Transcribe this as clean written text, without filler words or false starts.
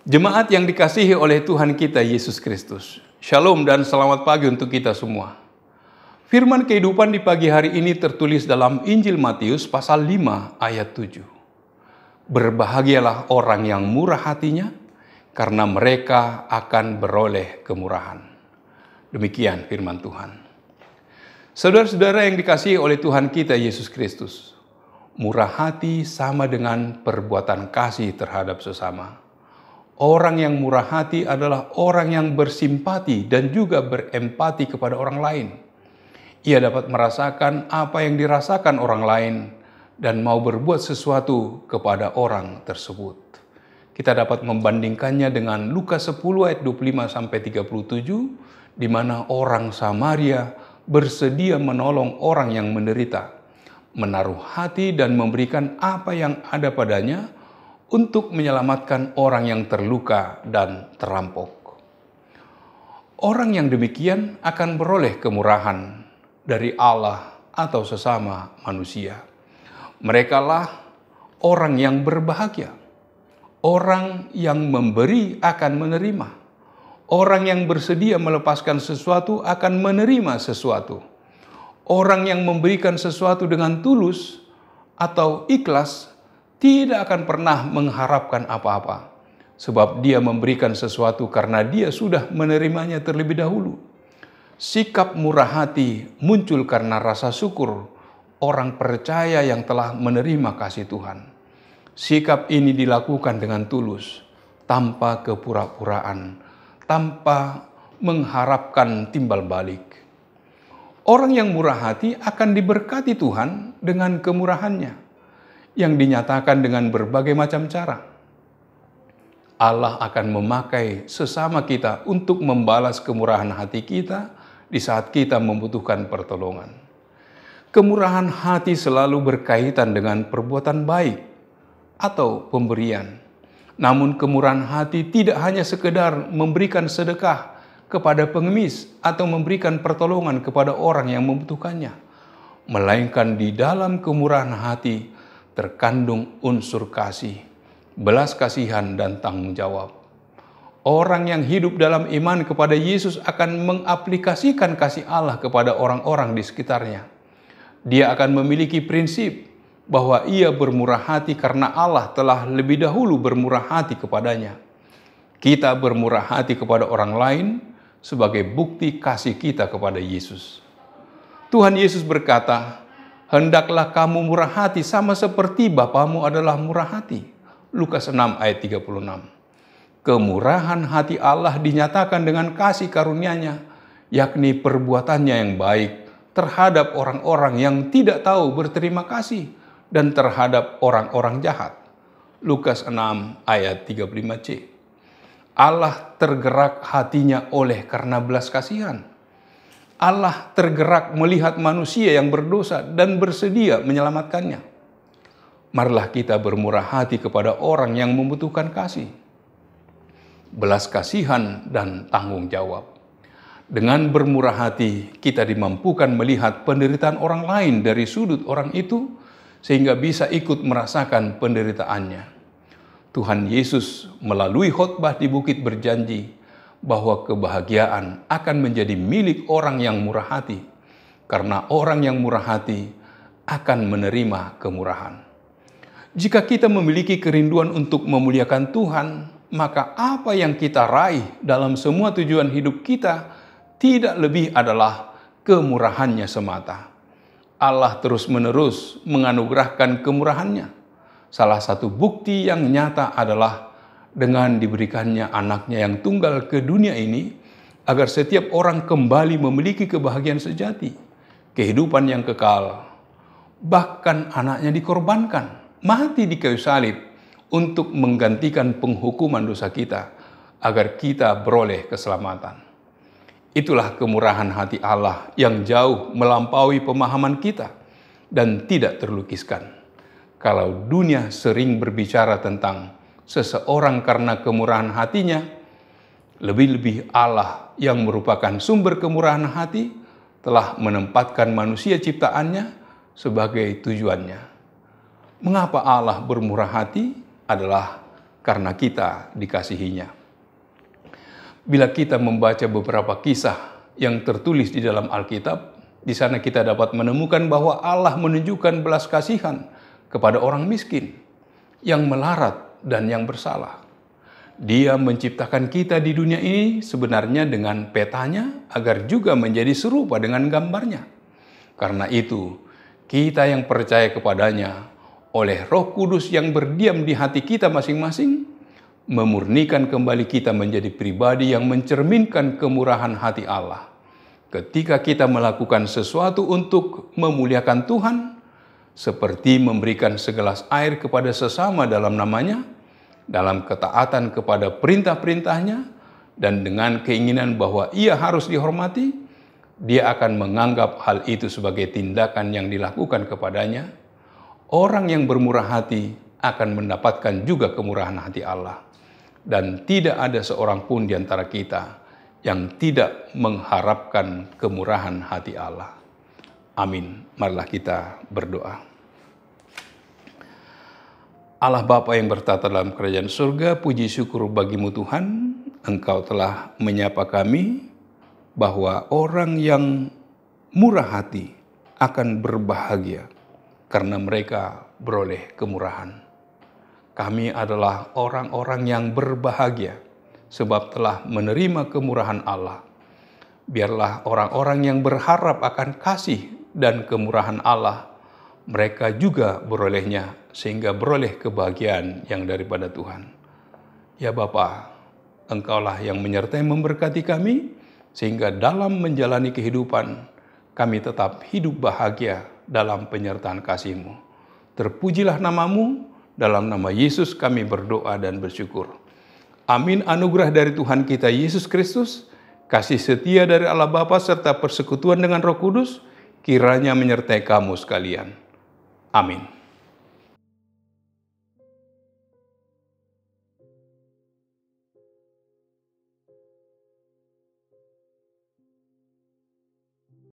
Jemaat yang dikasihi oleh Tuhan kita Yesus Kristus. Shalom dan selamat pagi untuk kita semua. Firman kehidupan di pagi hari ini tertulis dalam Injil Matius pasal 5 ayat 7. Berbahagialah orang yang murah hatinya, karena mereka akan beroleh kemurahan. Demikian firman Tuhan. Saudara-saudara yang dikasihi oleh Tuhan kita Yesus Kristus, murah hati sama dengan perbuatan kasih terhadap sesama. Orang yang murah hati adalah orang yang bersimpati dan juga berempati kepada orang lain. Ia dapat merasakan apa yang dirasakan orang lain dan mau berbuat sesuatu kepada orang tersebut. Kita dapat membandingkannya dengan Lukas 10 ayat 25-37, di mana orang Samaria bersedia menolong orang yang menderita, menaruh hati dan memberikan apa yang ada padanya untuk menyelamatkan orang yang terluka dan terampok. Orang yang demikian akan beroleh kemurahan dari Allah atau sesama manusia. Merekalah orang yang berbahagia. Orang yang memberi akan menerima. Orang yang bersedia melepaskan sesuatu akan menerima sesuatu. Orang yang memberikan sesuatu dengan tulus atau ikhlas tidak akan pernah mengharapkan apa-apa, sebab dia memberikan sesuatu karena dia sudah menerimanya terlebih dahulu. Sikap murah hati muncul karena rasa syukur orang percaya yang telah menerima kasih Tuhan. Sikap ini dilakukan dengan tulus, tanpa kepura-puraan, tanpa mengharapkan timbal balik. Orang yang murah hati akan diberkati Tuhan dengan kemurahannya, yang dinyatakan dengan berbagai macam cara. Allah akan memakai sesama kita untuk membalas kemurahan hati kita di saat kita membutuhkan pertolongan. Kemurahan hati selalu berkaitan dengan perbuatan baik atau pemberian. Namun kemurahan hati tidak hanya sekedar memberikan sedekah kepada pengemis atau memberikan pertolongan kepada orang yang membutuhkannya, melainkan di dalam kemurahan hati terkandung unsur kasih, belas kasihan, dan tanggung jawab. Orang yang hidup dalam iman kepada Yesus akan mengaplikasikan kasih Allah kepada orang-orang di sekitarnya. Dia akan memiliki prinsip bahwa ia bermurah hati karena Allah telah lebih dahulu bermurah hati kepadanya. Kita bermurah hati kepada orang lain sebagai bukti kasih kita kepada Yesus. Tuhan Yesus berkata, "Hendaklah kamu murah hati sama seperti Bapamu adalah murah hati." Lukas 6 ayat 36. Kemurahan hati Allah dinyatakan dengan kasih karunia-Nya, yakni perbuatannya yang baik terhadap orang-orang yang tidak tahu berterima kasih dan terhadap orang-orang jahat. Lukas 6 ayat 35c. Allah tergerak hatinya oleh karena belas kasihan. Allah tergerak melihat manusia yang berdosa dan bersedia menyelamatkannya. Marilah kita bermurah hati kepada orang yang membutuhkan kasih, belas kasihan, dan tanggung jawab. Dengan bermurah hati, kita dimampukan melihat penderitaan orang lain dari sudut orang itu, sehingga bisa ikut merasakan penderitaannya. Tuhan Yesus melalui khotbah di bukit berjanji bahwa kebahagiaan akan menjadi milik orang yang murah hati, karena orang yang murah hati akan menerima kemurahan. Jika kita memiliki kerinduan untuk memuliakan Tuhan, maka apa yang kita raih dalam semua tujuan hidup kita tidak lebih adalah kemurahannya semata. Allah terus-menerus menganugerahkan kemurahannya. Salah satu bukti yang nyata adalah dengan diberikannya anaknya yang tunggal ke dunia ini, agar setiap orang kembali memiliki kebahagiaan sejati, kehidupan yang kekal. Bahkan anaknya dikorbankan, mati di kayu salib untuk menggantikan penghukuman dosa kita, agar kita beroleh keselamatan. Itulah kemurahan hati Allah yang jauh melampaui pemahaman kita dan tidak terlukiskan. Kalau dunia sering berbicara tentang seseorang karena kemurahan hatinya, lebih-lebih Allah yang merupakan sumber kemurahan hati telah menempatkan manusia ciptaannya sebagai tujuannya. Mengapa Allah bermurah hati adalah karena kita dikasihinya. Bila kita membaca beberapa kisah yang tertulis di dalam Alkitab, di sana kita dapat menemukan bahwa Allah menunjukkan belas kasihan kepada orang miskin yang melarat dan yang bersalah. Dia menciptakan kita di dunia ini sebenarnya dengan petanya agar juga menjadi serupa dengan gambarnya. Karena itu, kita yang percaya kepadanya oleh Roh Kudus yang berdiam di hati kita masing-masing, memurnikan kembali kita menjadi pribadi yang mencerminkan kemurahan hati Allah. Ketika kita melakukan sesuatu untuk memuliakan Tuhan, seperti memberikan segelas air kepada sesama dalam namanya, dalam ketaatan kepada perintah-perintahnya, dan dengan keinginan bahwa ia harus dihormati, dia akan menganggap hal itu sebagai tindakan yang dilakukan kepadanya. Orang yang bermurah hati akan mendapatkan juga kemurahan hati Allah. Dan tidak ada seorang pun di antara kita yang tidak mengharapkan kemurahan hati Allah. Amin. Marilah kita berdoa. Allah Bapa yang bertata dalam kerajaan surga, puji syukur bagimu Tuhan, Engkau telah menyapa kami bahwa orang yang murah hati akan berbahagia karena mereka beroleh kemurahan. Kami adalah orang-orang yang berbahagia sebab telah menerima kemurahan Allah. Biarlah orang-orang yang berharap akan kasih dan kemurahan Allah, mereka juga berolehnya sehingga beroleh kebahagiaan yang daripada Tuhan. Ya Bapa, Engkaulah yang menyertai memberkati kami, sehingga dalam menjalani kehidupan, kami tetap hidup bahagia dalam penyertaan kasih-Mu. Terpujilah nama-Mu, dalam nama Yesus kami berdoa dan bersyukur. Amin. Anugerah dari Tuhan kita Yesus Kristus, kasih setia dari Allah Bapa serta persekutuan dengan Roh Kudus, kiranya menyertai kamu sekalian. Amin.